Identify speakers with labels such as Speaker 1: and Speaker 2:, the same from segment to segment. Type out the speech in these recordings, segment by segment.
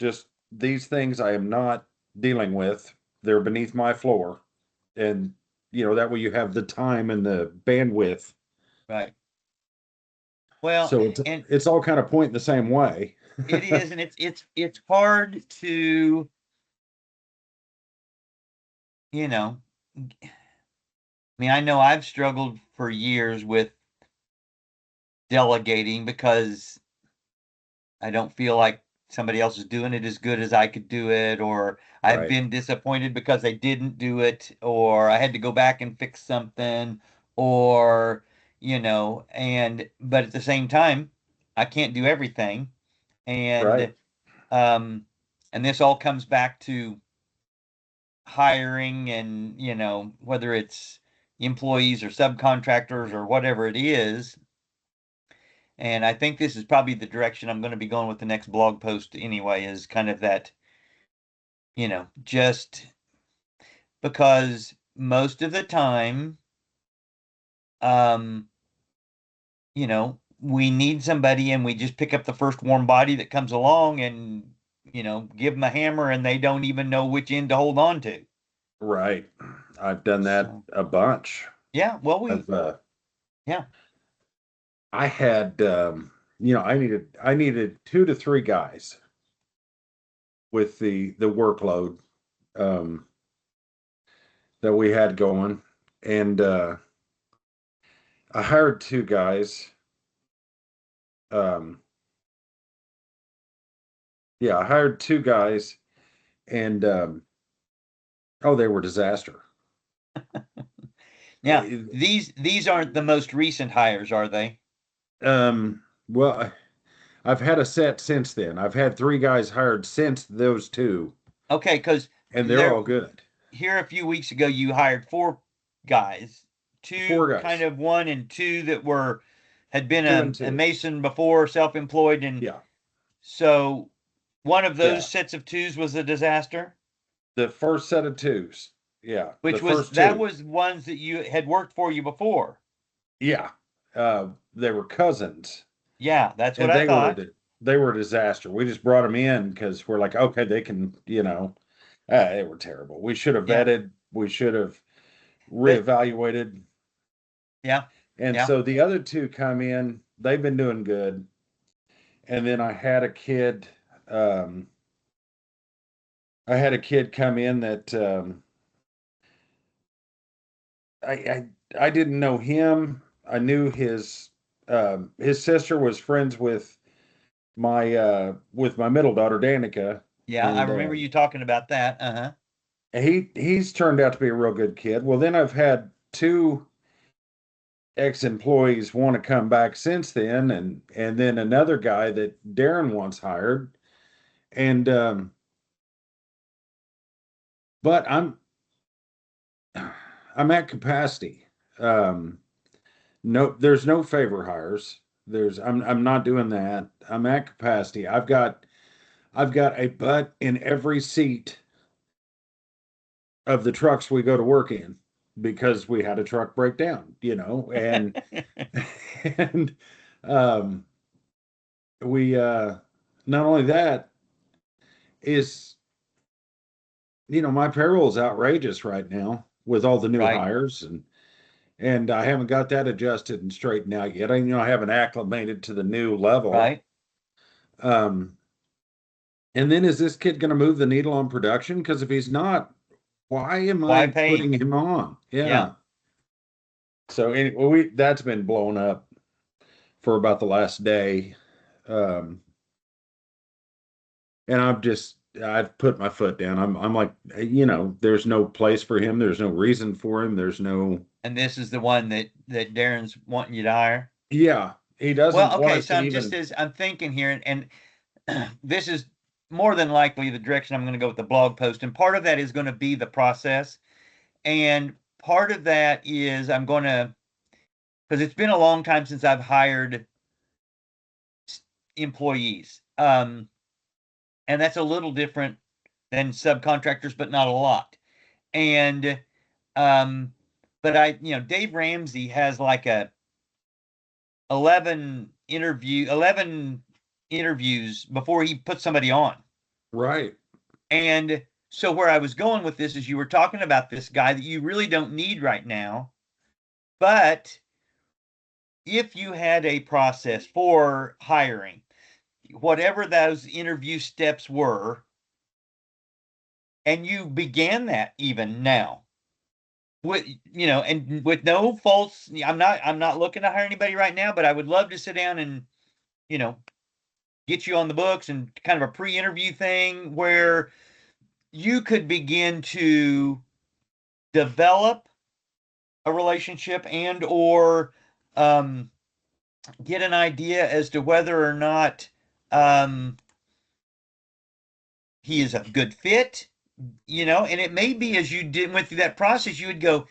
Speaker 1: just these things I am not dealing with. They're beneath my floor. And, that way you have the time and the bandwidth.
Speaker 2: Right. Well,
Speaker 1: So it's
Speaker 2: and
Speaker 1: it's all kind of pointing the same way.
Speaker 2: it is, and it's hard to, you know, I mean, I know I've struggled for years with delegating because I don't feel like somebody else is doing it as good as I could do it, or I've
Speaker 1: Right.
Speaker 2: been disappointed because they didn't do it, or I had to go back and fix something, or, but at the same time, I can't do everything.
Speaker 1: Right.
Speaker 2: And, um, and this all comes back to hiring and, whether it's employees or subcontractors or whatever it is. And I think this is probably the direction I'm going to be going with the next blog post anyway, is kind of that, just because most of the time, um, we need somebody and we just pick up the first warm body that comes along and, give them a hammer and they don't even know which end to hold on to.
Speaker 1: Right. I've done that
Speaker 2: So,
Speaker 1: a bunch.
Speaker 2: yeah, well,
Speaker 1: I've
Speaker 2: yeah,
Speaker 1: I had I needed 2 to 3 guys with the workload um that we had going. And I hired 2 guys. Um yeah, I hired 2 guys, and oh, they were disaster.
Speaker 2: yeah. These aren't the most recent hires, are they?
Speaker 1: Well, I've had a set since then. I've had 3 guys hired since those 2,
Speaker 2: Okay, because
Speaker 1: and they're
Speaker 2: there
Speaker 1: all good.
Speaker 2: here a few weeks ago you hired four guys,
Speaker 1: Four
Speaker 2: two kind
Speaker 1: guys,
Speaker 2: of one and two that had been
Speaker 1: 2 and 2.
Speaker 2: a mason before, self-employed, and
Speaker 1: Yeah,
Speaker 2: so one of those
Speaker 1: yeah.
Speaker 2: sets of twos was a disaster,
Speaker 1: The first set of twos. Yeah, the
Speaker 2: which was
Speaker 1: first
Speaker 2: that
Speaker 1: two.
Speaker 2: was ones that you had worked for you before.
Speaker 1: Yeah, they were cousins,
Speaker 2: Yeah, that's what
Speaker 1: and
Speaker 2: I
Speaker 1: they were
Speaker 2: thought.
Speaker 1: a they were a disaster. We just brought them in because we're like, okay, they can, they were terrible. We should have
Speaker 2: Yeah,
Speaker 1: vetted. We should have
Speaker 2: but
Speaker 1: reevaluated.
Speaker 2: yeah,
Speaker 1: And
Speaker 2: yeah,
Speaker 1: so the other 2 come in. They've been doing good. And then um, I had a kid come in that I, I I didn't know him. I knew his sister was friends with my middle daughter Danica,
Speaker 2: yeah. I
Speaker 1: and
Speaker 2: remember you talking about that. Uh-huh.
Speaker 1: he's turned out to be a real good kid. Well, then I've had 2 ex-employees want to come back since then, and then another guy that Darren once hired. And but I'm at capacity. Um, no, there's no favor hires. I'm not doing that. I'm at capacity. I've got a butt in every seat of the trucks we go to work in because we had a truck break down, and and um we not only that is my payroll is outrageous right now with all the new
Speaker 2: Right,
Speaker 1: hires, and I haven't got that adjusted and straightened out yet. I haven't acclimated to the new level.
Speaker 2: right.
Speaker 1: Um, and then is this kid going to move the needle on production? Because if he's not, why am
Speaker 2: Why
Speaker 1: I
Speaker 2: pay
Speaker 1: putting
Speaker 2: him?
Speaker 1: him on?
Speaker 2: Yeah.
Speaker 1: Yeah. So anyway, that's been blown up for about the last day. Um, and I've put my foot down. I'm like, there's no place for him. There's no reason for him. There's no,
Speaker 2: And this is the one that Darren's wanting you to hire.
Speaker 1: yeah, he doesn't
Speaker 2: Well,
Speaker 1: want
Speaker 2: okay,
Speaker 1: us
Speaker 2: so
Speaker 1: to even,
Speaker 2: I'm thinking here, and this is more than likely the direction I'm going to go with the blog post, and part of that is going to be the process, and part of that is I'm going to, because it's been a long time since I've hired employees, and that's a little different than subcontractors, but not a lot, and um, but Dave Ramsey has like a 11 interviews before he puts somebody on.
Speaker 1: Right.
Speaker 2: And so where I was going with this is you were talking about this guy that you really don't need right now, but if you had a process for hiring, whatever those interview steps were, and you began that even now, with and with no false, I'm not looking to hire anybody right now, but I would love to sit down and you know get you on the books and kind of a pre-interview thing where you could begin to develop a relationship and or um, get an idea as to whether or not um, he is a good fit, and it may be as you went through that process, you would go,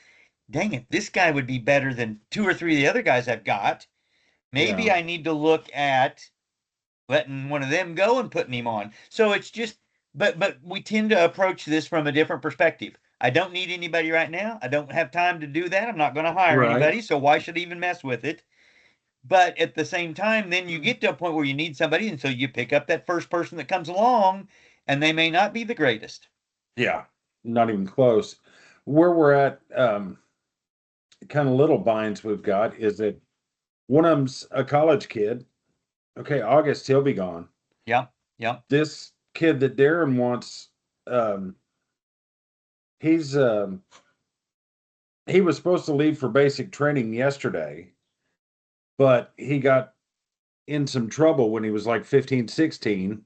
Speaker 2: dang it, this guy would be better than two or three of the other guys I've got. Maybe
Speaker 1: Yeah.
Speaker 2: I need to look at letting one of them go and putting him on. So it's just, but we tend to approach this from a different perspective. I don't need anybody right now. I don't have time to do that. I'm not going to hire
Speaker 1: Right.
Speaker 2: anybody. So why should I even mess with it? But at the same time, then you get to a point where you need somebody. And so you pick up that first person that comes along and they may not be the greatest.
Speaker 1: Yeah. Not even close. Where we're at, kind of little binds we've got is that one of them's a college kid. Okay, August he'll be gone.
Speaker 2: Yeah. Yeah.
Speaker 1: This kid that Darren wants, um, he's he was supposed to leave for basic training yesterday, but he got in some trouble when he was like 15, 16.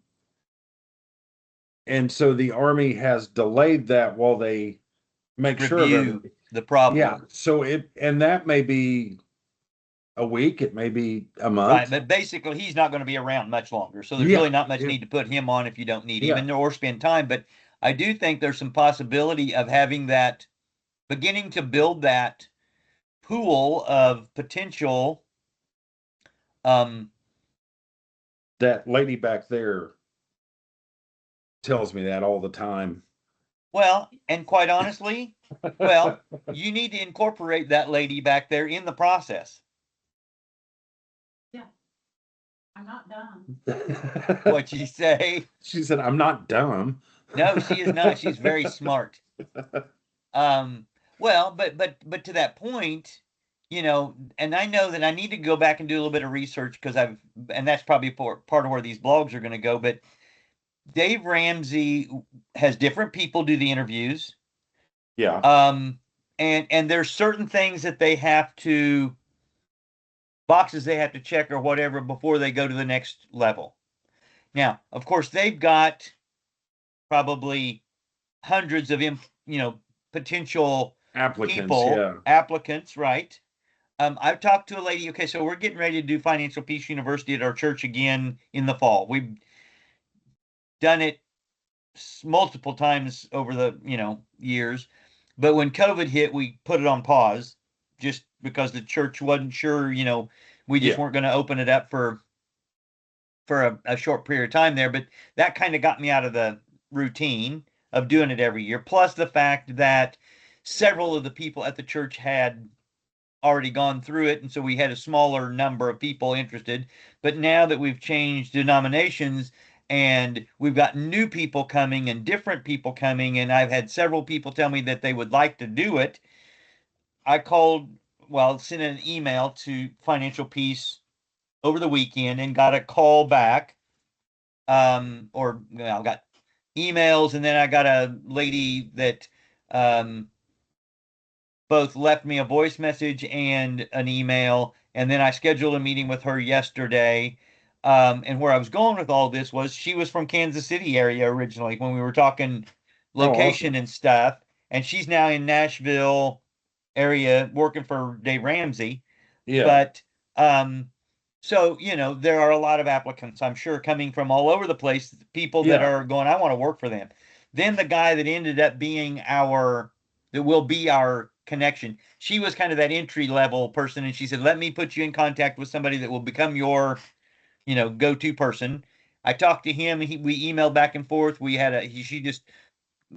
Speaker 1: And so the Army has delayed that while they make sure of
Speaker 2: Review
Speaker 1: everything.
Speaker 2: the problem.
Speaker 1: Yeah. So and that may be a week, it may be a
Speaker 2: Right.
Speaker 1: month.
Speaker 2: But basically, he's not going to be around much longer. So there's
Speaker 1: Yeah.
Speaker 2: really not much need to put him on if you don't need him
Speaker 1: Yeah.
Speaker 2: and or spend time. But I do think there's some possibility of having that, beginning to build that pool of potential. Um,
Speaker 1: That lady back there tells me that all the time.
Speaker 2: well, and quite honestly, well, you need to incorporate that lady back there in the process.
Speaker 3: Yeah, I'm not dumb.
Speaker 2: What you say?
Speaker 1: She said, I'm not dumb.
Speaker 2: No, she is not. She's very smart. Well, but to that point, and I know that I need to go back and do a little bit of research because and that's probably part of where these blogs are going to go. But Dave Ramsey has different people do the interviews.
Speaker 1: Yeah.
Speaker 2: And there's certain things that they have to boxes they have to check or whatever before they go to the next level. Now, of course, they've got probably hundreds of potential applicants, right? I've talked to a lady. Okay, so we're getting ready to do Financial Peace University at our church again in the fall. We've done it multiple times over the years, but when COVID hit, we put it on pause just because the church wasn't sure. We just weren't going to open it up for a short period of time there. But that kind of got me out of the routine of doing it every year. Plus the fact that several of the people at the church had already gone through it, and so we had a smaller number of people interested. But now that we've changed denominations and we've got new people coming and different people coming, and I've had several people tell me that they would like to do it, I sent an email to Financial Peace over the weekend and got a call back. I got emails, and then I got a lady that both left me a voice message and an email, and then I scheduled a meeting with her yesterday. And where I was going with all this was she was from Kansas City area originally when we were talking location
Speaker 1: awesome.
Speaker 2: and stuff, and she's now in Nashville area working for Dave Ramsey.
Speaker 1: Yeah.
Speaker 2: But so there are a lot of applicants, I'm sure, coming from all over the place, people that are going, I want to work for them. Then the guy that ended up being that will be our connection, she was kind of that entry level person, and she said, let me put you in contact with somebody that will become your go-to person. I talked to him, we emailed back and forth. She just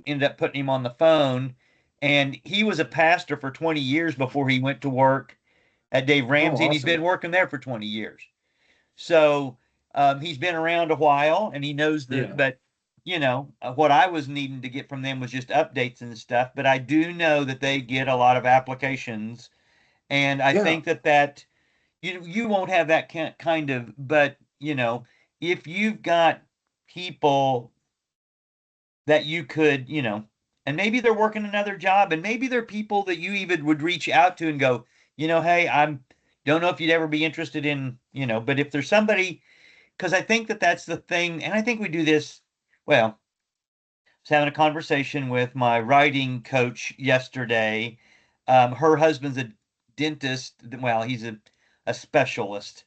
Speaker 2: ended up putting him on the phone, and he was a pastor for 20 years before he went to work at Dave Ramsey, and he's been working there for 20 years. So he's been around a while, and he knows but what I was needing to get from them was just updates and stuff, but I do know that they get a lot of applications, and I
Speaker 1: Yeah.
Speaker 2: think that you won't have that kind of, but if you've got people that you could, and maybe they're working another job, and maybe they're people that you even would reach out to and go, hey, I'm don't know if you'd ever be interested in, but if there's somebody, because I think that's the thing, and I think we do this well. I was having a conversation with my writing coach yesterday. Her husband's a dentist. Well, he's a specialist,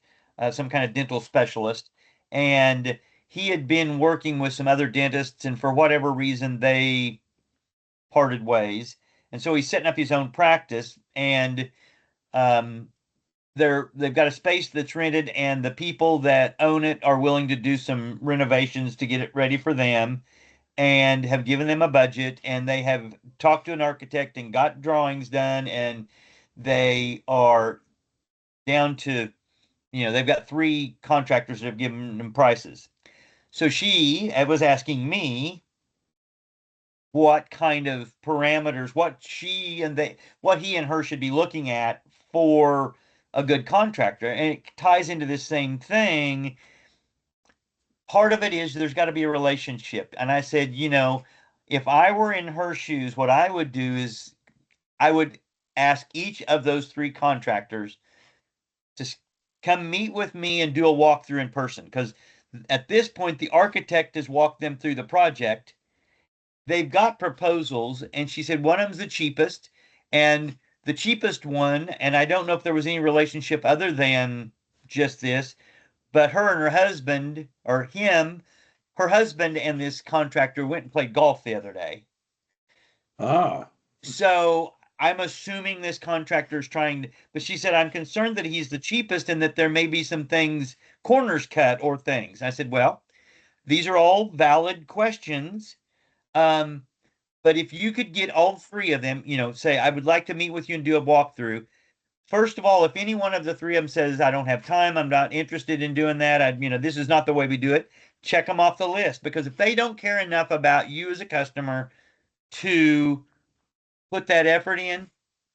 Speaker 2: some kind of dental specialist, and he had been working with some other dentists, and for whatever reason, they parted ways. And so he's setting up his own practice, and um, they've got a space that's rented, and the people that own it are willing to do some renovations to get it ready for them, and have given them a budget, and they have talked to an architect and got drawings done, and they are down to, they've got 3 contractors that have given them prices. So she was asking me what kind of parameters, what he and her should be looking at for a good contractor. And it ties into this same thing. Part of it is there's got to be a relationship. And I said, if I were in her shoes, what I would do is I would ask each of those 3 contractors to come meet with me and do a walkthrough in person. Because at this point, the architect has walked them through the project. They've got proposals, and she said one of them's the cheapest, and the cheapest one, and I don't know if there was any relationship other than just this, but her and her husband, or her husband and this contractor went and played golf the other day. So I'm assuming this contractor is trying to, but she said, I'm concerned that he's the cheapest and that there may be some things, corners cut or things. I said, well, these are all valid questions. But if you could get all 3 of them, say, I would like to meet with you and do a walkthrough. First of all, if any one of the 3 of them says, I don't have time, I'm not interested in doing that, this is not the way we do it, check them off the list. Because if they don't care enough about you as a customer to put that effort in,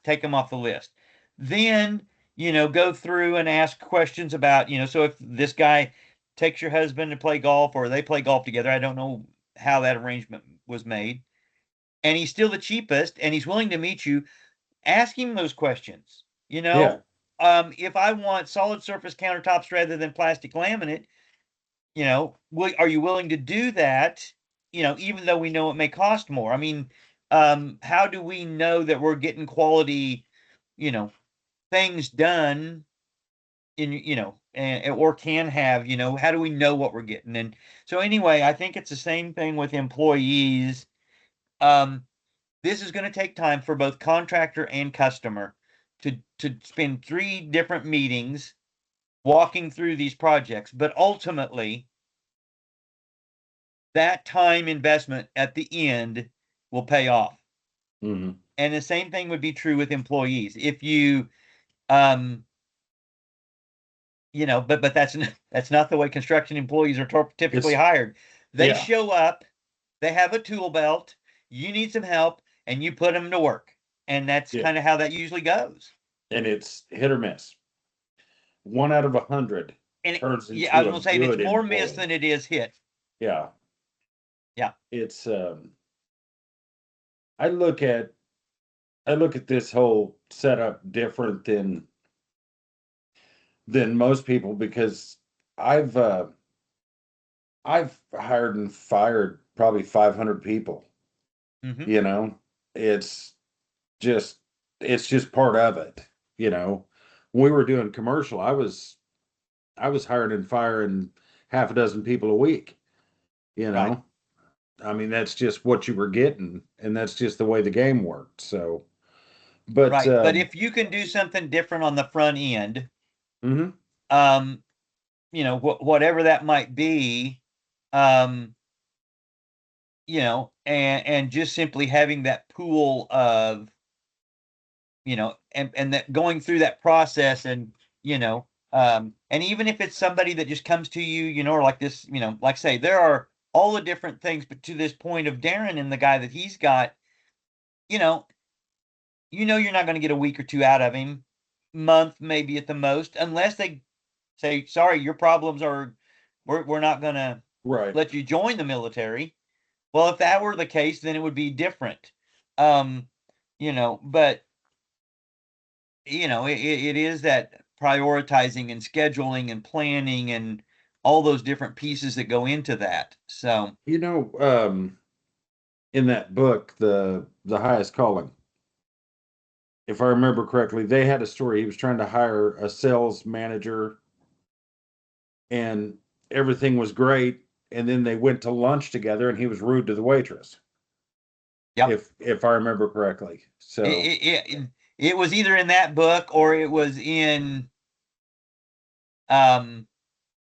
Speaker 2: take them off the list. Then, go through and ask questions about, so if this guy takes your husband to play golf, or they play golf together, I don't know how that arrangement was made, and he's still the cheapest and he's willing to meet you, ask him those questions.
Speaker 1: Yeah.
Speaker 2: If I want solid surface countertops rather than plastic laminate, are you willing to do that? Even though we know it may cost more. I mean, how do we know that we're getting quality, things done or can have, how do we know what we're getting? And so anyway, I think it's the same thing with employees. This is going to take time for both contractor and customer to spend 3 different meetings walking through these projects, but ultimately that time investment at the end will pay off.
Speaker 1: Mm-hmm.
Speaker 2: And the same thing would be true with employees. If you, but that's not the way construction employees are typically hired. They show up, they have a tool belt, you need some help, and you put them to work. And that's kind of how that usually goes.
Speaker 1: And it's hit or miss. 1 out of 100 turns into
Speaker 2: I was going to say it's more
Speaker 1: employee.
Speaker 2: miss than it is hit.
Speaker 1: Yeah.
Speaker 2: Yeah.
Speaker 1: It's I look at this whole setup different than most people, because I've hired and fired probably 500 people.
Speaker 2: Mm-hmm.
Speaker 1: It's just part of it. When we were doing commercial, I was hiring and firing half a dozen people a week.
Speaker 2: Right.
Speaker 1: I mean, that's just what you were getting, and that's just the way the game worked. So, but
Speaker 2: right. But if you can do something different on the front end,
Speaker 1: mm-hmm.
Speaker 2: Whatever that might be, and just simply having that pool of, and that going through that process, and and even if it's somebody that just comes to you, or like this, like say there are all the different things. But to this point of Darren and the guy that he's got, you know, you're not going to get a week or two out of him, month maybe at the most, unless they say, sorry, your problems are, we're not going to
Speaker 1: Right.
Speaker 2: let you join the military. Well, if that were the case, then it would be different. But it is that prioritizing and scheduling and planning and all those different pieces that go into that. So,
Speaker 1: in that book, the highest calling, if I remember correctly, they had a story. He was trying to hire a sales manager and everything was great. And then they went to lunch together and he was rude to the waitress.
Speaker 2: yep.
Speaker 1: If I remember correctly. So
Speaker 2: it was either in that book or it was in, yes,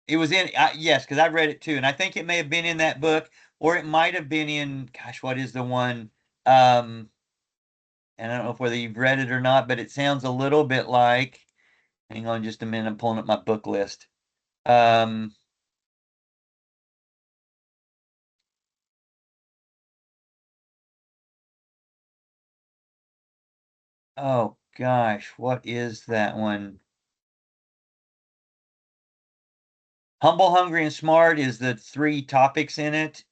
Speaker 2: because I've read it too. And I think it may have been in that book, or it might have been in, gosh, what is the one? And I don't know if whether you've read it or not, but it sounds a little bit like, hang on just a minute, I'm pulling up my book list. Oh gosh, what is that one? Humble, Hungry, and Smart is the 3 topics in it.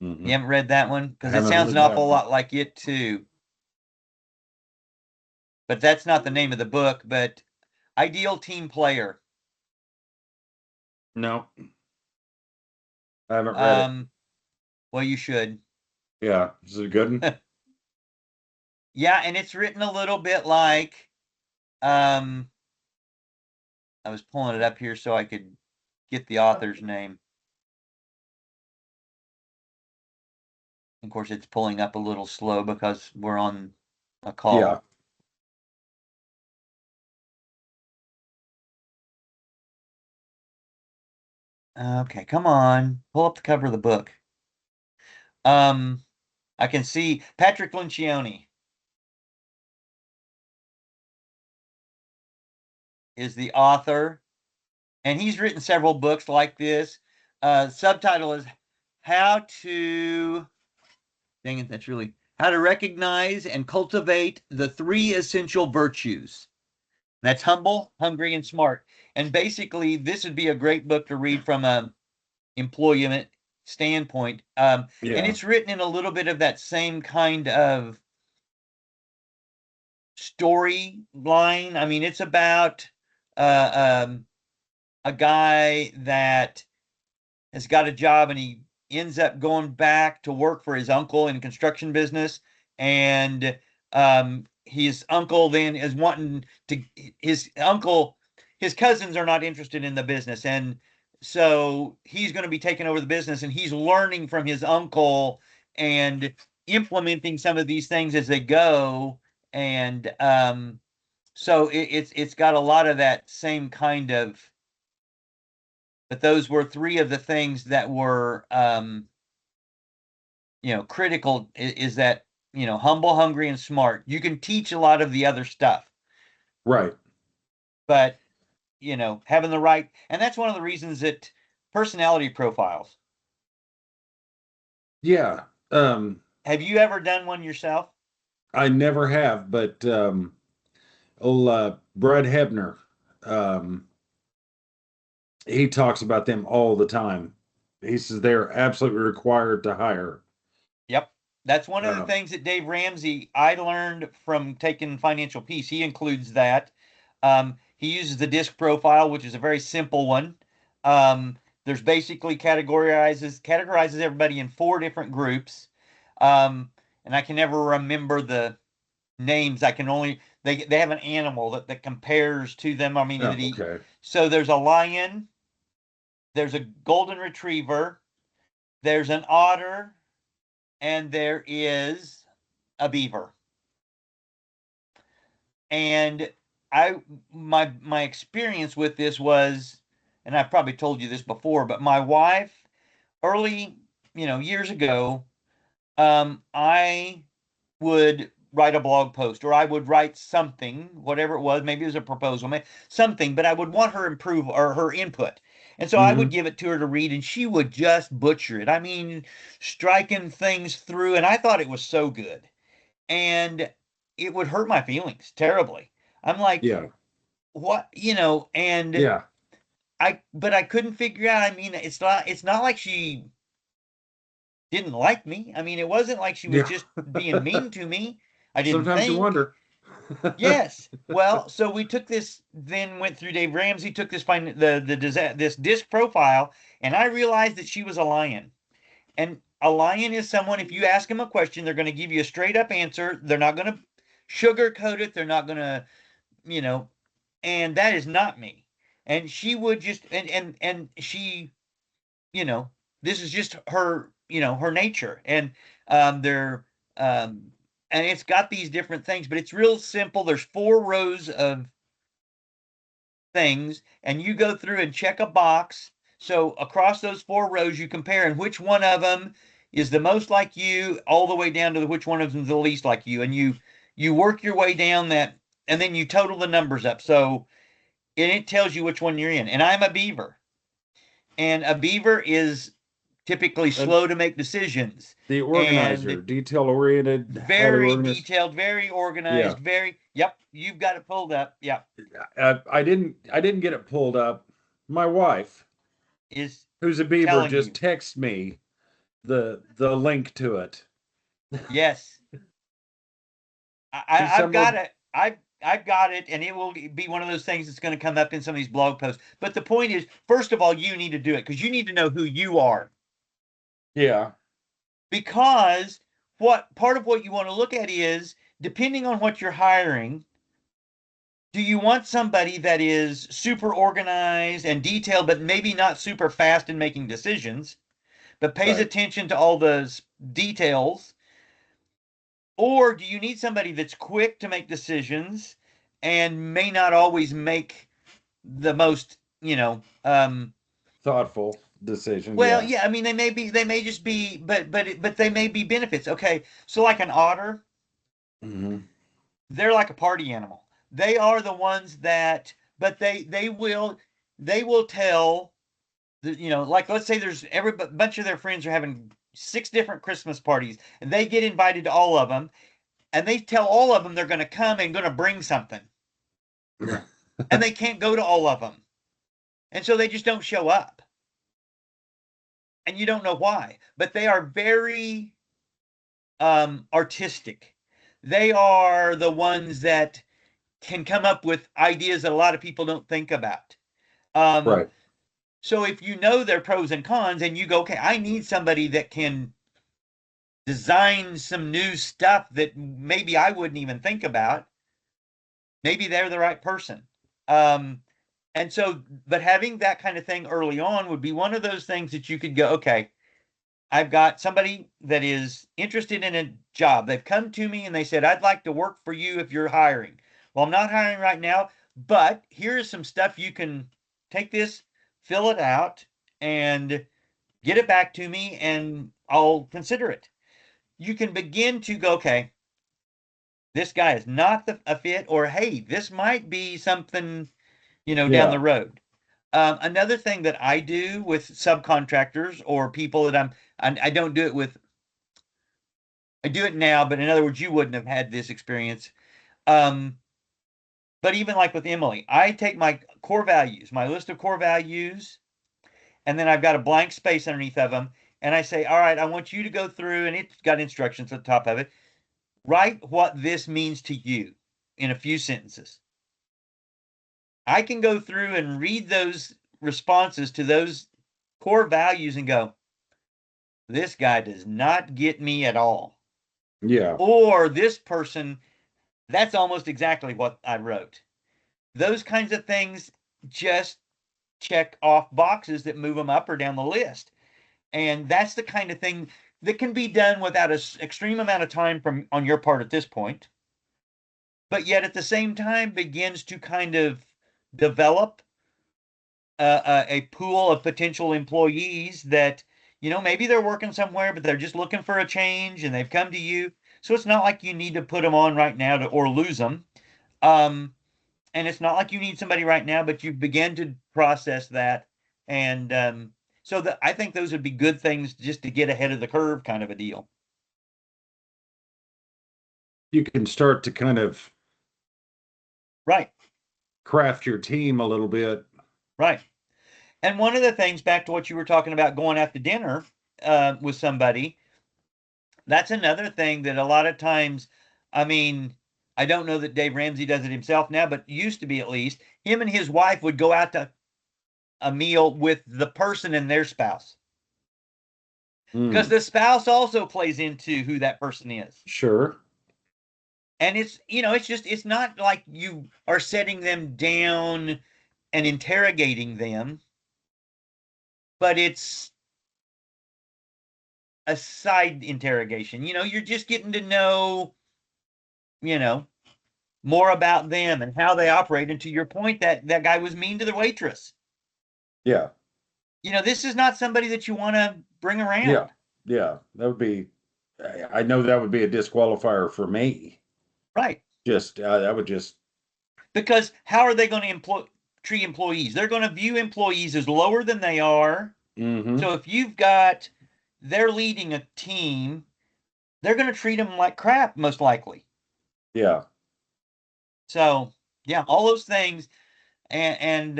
Speaker 2: You haven't read that one? Because it sounds an awful lot like it too. But that's not the name of the book, but Ideal Team Player.
Speaker 1: No. I haven't read it.
Speaker 2: Well, you should.
Speaker 1: Yeah. Is it a good one?
Speaker 2: Yeah, and it's written a little bit like, I was pulling it up here so I could get the author's name. Of course, it's pulling up a little slow because we're on a call.
Speaker 1: Yeah.
Speaker 2: Okay, come on. Pull up the cover of the book. I can see Patrick Lencioni is the author, and he's written several books like this. Subtitle is How to, dang it, that's really, How to Recognize and Cultivate the 3 Essential Virtues. That's humble, hungry, and smart. And basically, this would be a great book to read from a employment standpoint. And it's written in a little bit of that same kind of storyline. I mean, it's about a guy that has got a job and he ends up going back to work for his uncle in construction business, and his uncle then is wanting to, his cousins are not interested in the business, and so he's going to be taking over the business, and he's learning from his uncle and implementing some of these things as they go. And so it's got a lot of that same kind of, but those were 3 of the things that were critical, is that, humble, hungry, and smart. You can teach a lot of the other stuff.
Speaker 1: Right.
Speaker 2: But, having the right, and that's one of the reasons that personality profiles.
Speaker 1: Yeah.
Speaker 2: Have you ever done one yourself?
Speaker 1: I never have, but Brad Hebner, he talks about them all the time. He says they're absolutely required to hire.
Speaker 2: Yep. That's one of the things that Dave Ramsey, I learned from taking Financial Peace. He includes that. He uses the DISC profile, which is a very simple one. There's basically categorizes everybody in 4 different groups. And I can never remember the names. I can only, they have an animal that compares to them. I mean,
Speaker 1: okay.
Speaker 2: So there's a lion, there's a golden retriever, there's an otter, and there is a beaver. And my experience with this was, and I've probably told you this before, but my wife, early, years ago, I would write a blog post, or I would write something, whatever it was, maybe it was a proposal, something, but I would want her improve or her input. And so I would give it to her to read, and she would just butcher it. I mean, striking things through, and I thought it was so good. And it would hurt my feelings terribly. I'm like,
Speaker 1: Yeah.
Speaker 2: what, and
Speaker 1: Yeah.
Speaker 2: but I couldn't figure out. I mean, it's not like she didn't like me. I mean, it wasn't like she was
Speaker 1: Yeah.
Speaker 2: just being mean to me. I didn't
Speaker 1: Sometimes you
Speaker 2: think.
Speaker 1: wonder.
Speaker 2: Yes. Well, so we took this, then went through Dave Ramsey, took this this disc profile, and I realized that she was a lion. And a lion is someone, if you ask them a question, they're going to give you a straight up answer. They're not going to sugarcoat it. They're not going to, and that is not me. And she would just, and she, this is just her, her nature. And they're, and it's got these different things, but it's real simple. There's 4 rows of things, and you go through and check a box. So across those 4 rows, you compare and which one of them is the most like you, all the way down to which one of them is the least like you. And you work your way down that, and then you total the numbers up. So it tells you which one you're in. And I'm a beaver. And a beaver is typically slow to make decisions.
Speaker 1: The organizer, detail-oriented,
Speaker 2: very detailed, very organized, yep, you've got it pulled up. Yep.
Speaker 1: I didn't get it pulled up. My wife, who's a beaver, just texted me the link to it.
Speaker 2: Yes. I've got it. I've got it, and it will be one of those things that's going to come up in some of these blog posts. But the point is, first of all, you need to do it because you need to know who you are.
Speaker 1: Yeah.
Speaker 2: Because part of what you want to look at is, depending on what you're hiring, do you want somebody that is super organized and detailed, but maybe not super fast in making decisions, but pays attention to all those details? Or do you need somebody that's quick to make decisions and may not always make the most,
Speaker 1: thoughtful decision?
Speaker 2: Well, yeah, I mean, they may just be, but they may be benefits. Okay, so like an otter, they're like a party animal. They are the ones that, but they will tell, like let's say there's every bunch of their friends are having 6 different Christmas parties, and they get invited to all of them, and they tell all of them they're going to come and going to bring something, and they can't go to all of them, and so they just don't show up. And you don't know why, but they are very artistic. They are the ones that can come up with ideas that a lot of people don't think about.
Speaker 1: Right.
Speaker 2: So if you know their pros and cons and you go, okay, I need somebody that can design some new stuff that maybe I wouldn't even think about, maybe they're the right person. And so, but having that kind of thing early on would be one of those things that you could go, okay, I've got somebody that is interested in a job. They've come to me and they said, I'd like to work for you if you're hiring. Well, I'm not hiring right now, but here's some stuff you can take this, fill it out, and get it back to me, and I'll consider it. You can begin to go, okay, this guy is not a fit, or hey, this might be something, down the road. Another thing that I do with subcontractors or people that I don't do it with, I do it now, but in other words, you wouldn't have had this experience. But even like with Emily, I take my core values, my list of core values, and then I've got a blank space underneath of them. And I say, all right, I want you to go through, and it's got instructions at the top of it. Write what this means to you in a few sentences. I can go through and read those responses to those core values and go, this guy does not get me at all.
Speaker 1: Yeah.
Speaker 2: Or this person, that's almost exactly what I wrote. Those kinds of things just check off boxes that move them up or down the list. And that's the kind of thing that can be done without an extreme amount of time on your part at this point, but yet at the same time begins to kind of develop a pool of potential employees that, maybe they're working somewhere, but they're just looking for a change and they've come to you. So it's not like you need to put them on right now or lose them. And it's not like you need somebody right now, but you begin to process that And so I think those would be good things just to get ahead of the curve, kind of a deal.
Speaker 1: You can start to kind of
Speaker 2: Right,
Speaker 1: craft your team a little bit.
Speaker 2: right. And one of the things, back to what you were talking about, going out to dinner with somebody, that's another thing that a lot of times, I mean, I don't know that Dave Ramsey does it himself now, but used to be at least, him and his wife would go out to a meal with the person and their spouse. Because the spouse also plays into who that person is.
Speaker 1: Sure.
Speaker 2: And it's, it's not like you are setting them down and interrogating them, but it's a side interrogation. You're just getting to know, more about them and how they operate. And to your point, that guy was mean to the waitress.
Speaker 1: Yeah.
Speaker 2: This is not somebody that you want to bring around.
Speaker 1: Yeah. Yeah. That would be, I know that would be a disqualifier for me.
Speaker 2: Right.
Speaker 1: That would just.
Speaker 2: Because how are they going to treat employees? They're going to view employees as lower than they are.
Speaker 1: Mm-hmm.
Speaker 2: So if they're leading a team, they're going to treat them like crap, most likely.
Speaker 1: Yeah.
Speaker 2: So yeah, all those things, and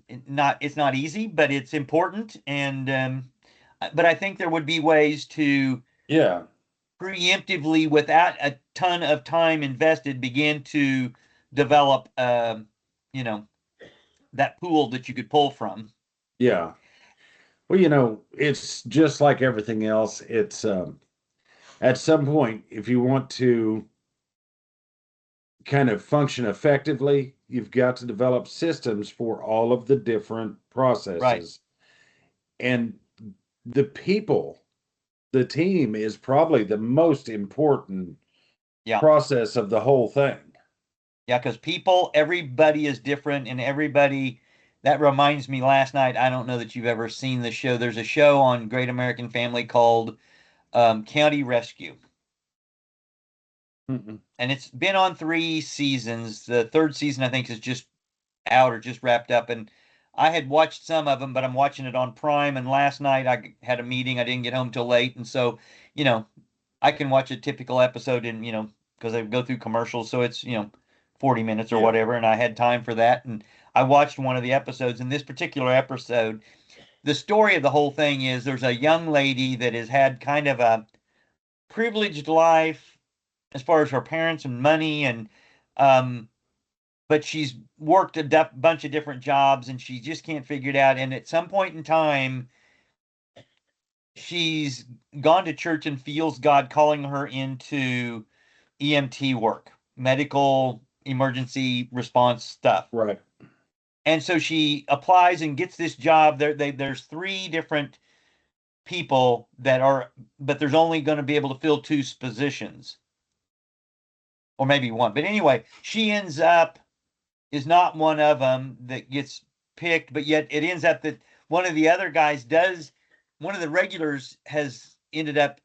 Speaker 2: it's not easy, but it's important. And but I think there would be ways to preemptively, without a ton of time invested, begin to develop, that pool that you could pull from.
Speaker 1: Yeah. Well, it's just like everything else. It's at some point, if you want to kind of function effectively, you've got to develop systems for all of the different processes.
Speaker 2: Right.
Speaker 1: And the people, the team is probably the most important process of the whole thing.
Speaker 2: Yeah, because everybody is different, and everybody. That reminds me, last night, I don't know that you've ever seen the show. There's a show on Great American Family called County Rescue.
Speaker 1: Mm-mm.
Speaker 2: And it's been on 3 seasons. The 3rd season, I think, is just out or just wrapped up. And I had watched some of them, but I'm watching it on Prime. And last night I had a meeting. I didn't get home till late. And so, I can watch a typical episode in, because they go through commercials. So it's, 40 minutes or whatever. And I had time for that. And I watched one of the episodes. In this particular episode, the story of the whole thing is there's a young lady that has had kind of a privileged life as far as her parents and money, and but she's worked a bunch of different jobs and she just can't figure it out. And at some point in time, she's gone to church and feels God calling her into EMT work, medical emergency response stuff.
Speaker 1: Right.
Speaker 2: And so she applies and gets this job. There's 3 different people but there's only going to be able to fill 2 positions. Or maybe 1. But anyway, she is not one of them that gets picked, but yet it ends up that one of the other guys one of the regulars has ended up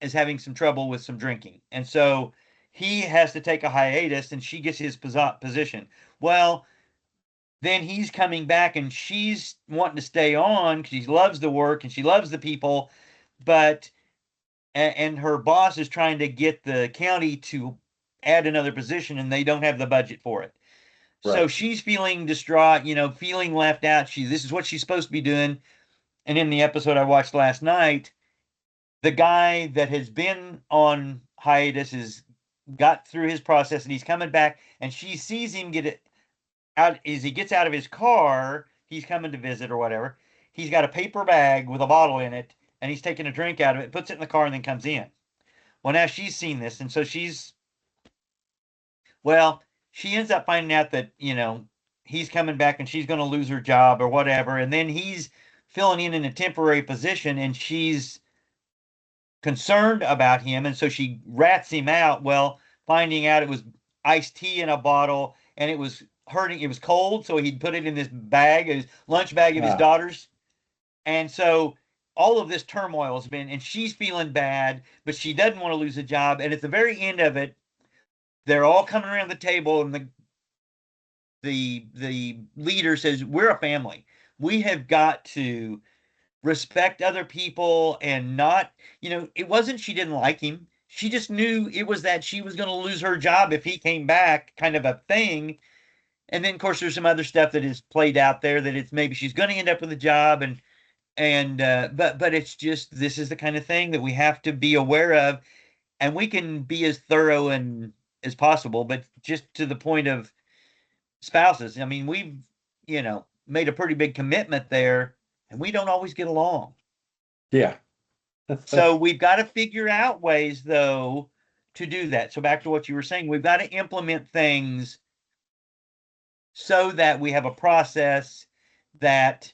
Speaker 2: as having some trouble with some drinking. And so he has to take a hiatus and she gets his position. Well, then he's coming back and she's wanting to stay on because she loves the work and she loves the people, but and her boss is trying to get the county to add another position and they don't have the budget for it. Right. So she's feeling distraught, feeling left out. This is what she's supposed to be doing. And in the episode I watched last night, the guy that has been on hiatus has got through his process and he's coming back and she sees him get it out as he gets out of his car. He's coming to visit or whatever. He's got a paper bag with a bottle in it and he's taking a drink out of it, puts it in the car and then comes in. Well, now she's seen this. And so she ends up finding out that, he's coming back and she's going to lose her job or whatever. And then he's filling in a temporary position and she's concerned about him. And so she rats him out. Well, finding out it was iced tea in a bottle and it was hurting. It was cold. So he'd put it in this bag, his lunch bag of his daughter's. And so all of this turmoil has been, and she's feeling bad, but she doesn't want to lose a job. And at the very end of it, they're all coming around the table and the leader says, we're a family. we have got to respect other people and not, it wasn't she didn't like him. She just knew it was that she was going to lose her job if he came back, kind of a thing. And then, of course, there's some other stuff that is played out there that it's maybe she's going to end up with a job, but it's just, this is the kind of thing that we have to be aware of, and we can be as thorough and as possible, but just to the point of spouses. I mean, we've, made a pretty big commitment there, and we don't always get along.
Speaker 1: Yeah.
Speaker 2: So we've got to figure out ways, though, to do that. So back to what you were saying, we've got to implement things so that we have a process that,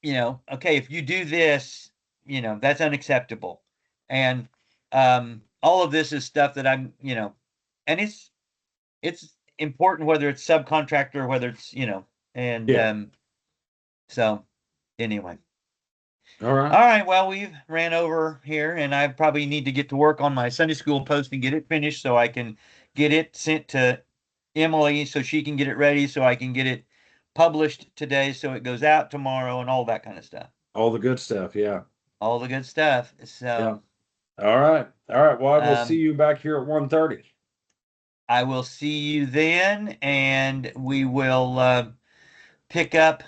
Speaker 2: okay, if you do this, that's unacceptable. And all of this is stuff that I'm, and it's important whether it's subcontractor or whether it's, and
Speaker 1: Yeah.
Speaker 2: so anyway.
Speaker 1: All right.
Speaker 2: All right. Well, we've ran over here, and I probably need to get to work on my Sunday school post and get it finished so I can get it sent to Emily so she can get it ready so I can get it published today so it goes out tomorrow and all that kind of stuff.
Speaker 1: All the good stuff. Yeah.
Speaker 2: All the good stuff. So
Speaker 1: All right. All right. Well, I will see
Speaker 2: Um,
Speaker 1: you back here at 1:30.
Speaker 2: I will see you then, and we will pick up